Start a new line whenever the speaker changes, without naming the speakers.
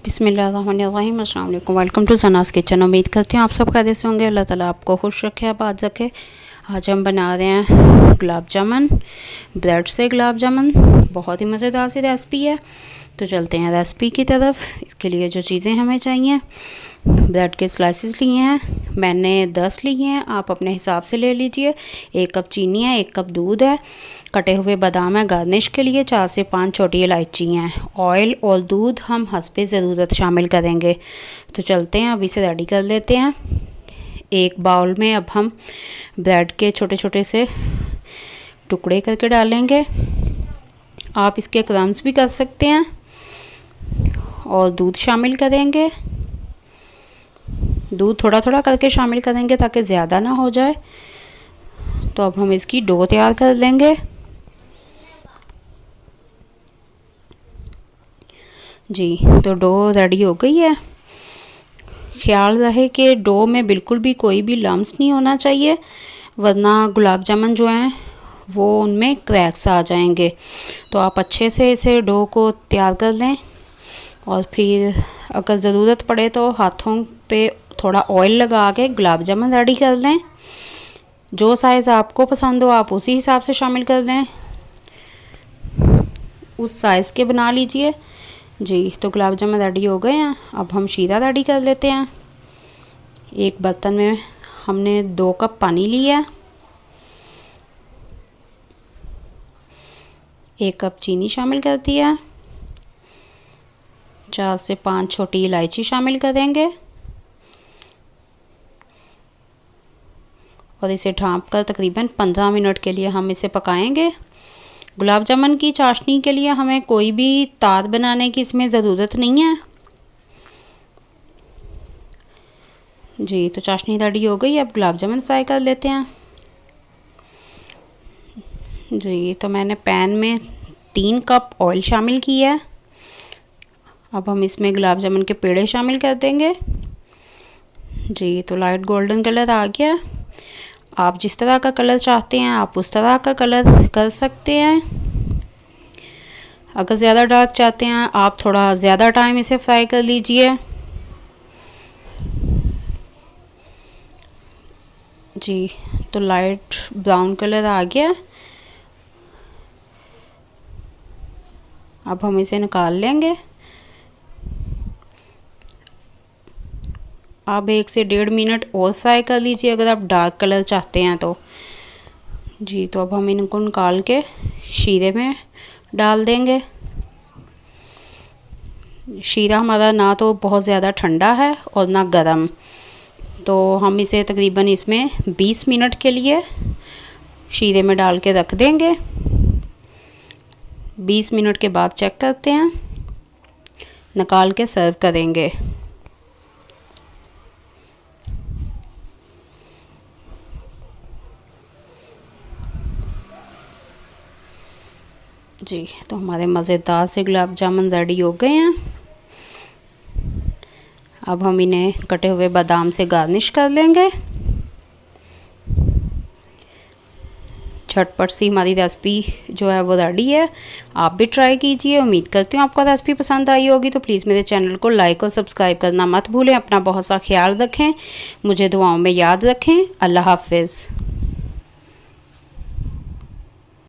बिस्मिल्लाहिर्रहमानिर्रहीम, अस्सलाम वालेकुम। Welcome to Sana's kitchen. उम्मीद करती हूँ आप सब खैरियत से होंगे। अल्लाह ताला आपको खुश रखे, आबाद रखे। आज हम बना रहे हैं गुलाब जामुन, ब्रेड से गुलाब जामुन। बहुत ही मज़ेदार सी रेसिपी है। तो चलते हैं रेसिपी की तरफ। इसके लिए जो चीज़ें हमें चाहिए, ब्रेड के स्लाइसेस लिए हैं मैंने 10 लिए हैं, आप अपने हिसाब से ले लीजिए। 1 कप चीनी है, 1 कप दूध है, कटे हुए बादाम है गार्निश के लिए, 4 से 5 छोटी इलायची हैं। ऑयल और दूध हम हस्बे ज़रूरत शामिल करेंगे। तो चलते हैं, अभी से रेडी कर लेते हैं। एक बाउल में अब हम ब्रेड के छोटे छोटे से टुकड़े करके डालेंगे। आप इसके क्रम्स भी कर सकते हैं। और दूध शामिल करेंगे। दूध थोड़ा थोड़ा करके शामिल करेंगे ताकि ज़्यादा ना हो जाए। तो अब हम इसकी डो तैयार कर लेंगे। जी, तो डो रेडी हो गई है। ख्याल रहे कि डो में बिल्कुल भी कोई भी लम्स नहीं होना चाहिए, वरना गुलाब जामुन जो हैं वो उनमें क्रैक्स आ जाएंगे। तो आप अच्छे से इसे डो को तैयार कर लें और फिर अगर ज़रूरत पड़े तो हाथों पे थोड़ा ऑयल लगा के गुलाब जामुन रेडी कर लें। जो साइज़ आपको पसंद हो आप उसी हिसाब से शामिल कर लें, उस साइज़ के बना लीजिए। जी, तो गुलाब जामुन रेडी हो गए हैं। अब हम शीरा रेडी कर लेते हैं। एक बर्तन में हमने 2 कप पानी लिया, 1 कप चीनी शामिल कर दिया, 4 से 5 छोटी इलायची शामिल करेंगे और इसे ढाँप कर तकरीबन 15 मिनट के लिए हम इसे पकाएंगे। गुलाब जामुन की चाशनी के लिए हमें कोई भी तार बनाने की इसमें ज़रूरत नहीं है। जी, तो चाशनी रेडी हो गई। अब गुलाब जामुन फ्राई कर लेते हैं। जी, तो मैंने पैन में 3 कप ऑयल शामिल किया है। अब हम इसमें गुलाब जामुन के पेड़े शामिल कर देंगे। जी, तो लाइट गोल्डन कलर आ गया। आप जिस तरह का कलर चाहते हैं आप उस तरह का कलर कर सकते हैं। अगर ज़्यादा डार्क चाहते हैं आप थोड़ा ज़्यादा टाइम इसे फ्राई कर लीजिए। जी, तो लाइट ब्राउन कलर आ गया। अब हम इसे निकाल लेंगे। आप 1 से 1.5 मिनट और फ्राई कर लीजिए अगर आप डार्क कलर चाहते हैं तो। जी, तो अब हम इनको निकाल के शीरे में डाल देंगे। शीरा हमारा ना तो बहुत ज़्यादा ठंडा है और ना गर्म, तो हम इसे तकरीबन इसमें 20 मिनट के लिए शीरे में डाल के रख देंगे। 20 मिनट के बाद चेक करते हैं, निकाल के सर्व करेंगे। जी, तो हमारे मज़ेदार से गुलाब जामुन रेडी हो गए हैं। अब हम इन्हें कटे हुए बादाम से गार्निश कर लेंगे। झटपट सी हमारी रेसिपी जो है वो रेडी है। आप भी ट्राई कीजिए। उम्मीद करती हूँ आपको रेसिपी पसंद आई होगी। तो प्लीज़ मेरे चैनल को लाइक और सब्सक्राइब करना मत भूलें। अपना बहुत सा ख्याल रखें, मुझे दुआओं में याद रखें। अल्लाह हाफ़िज़।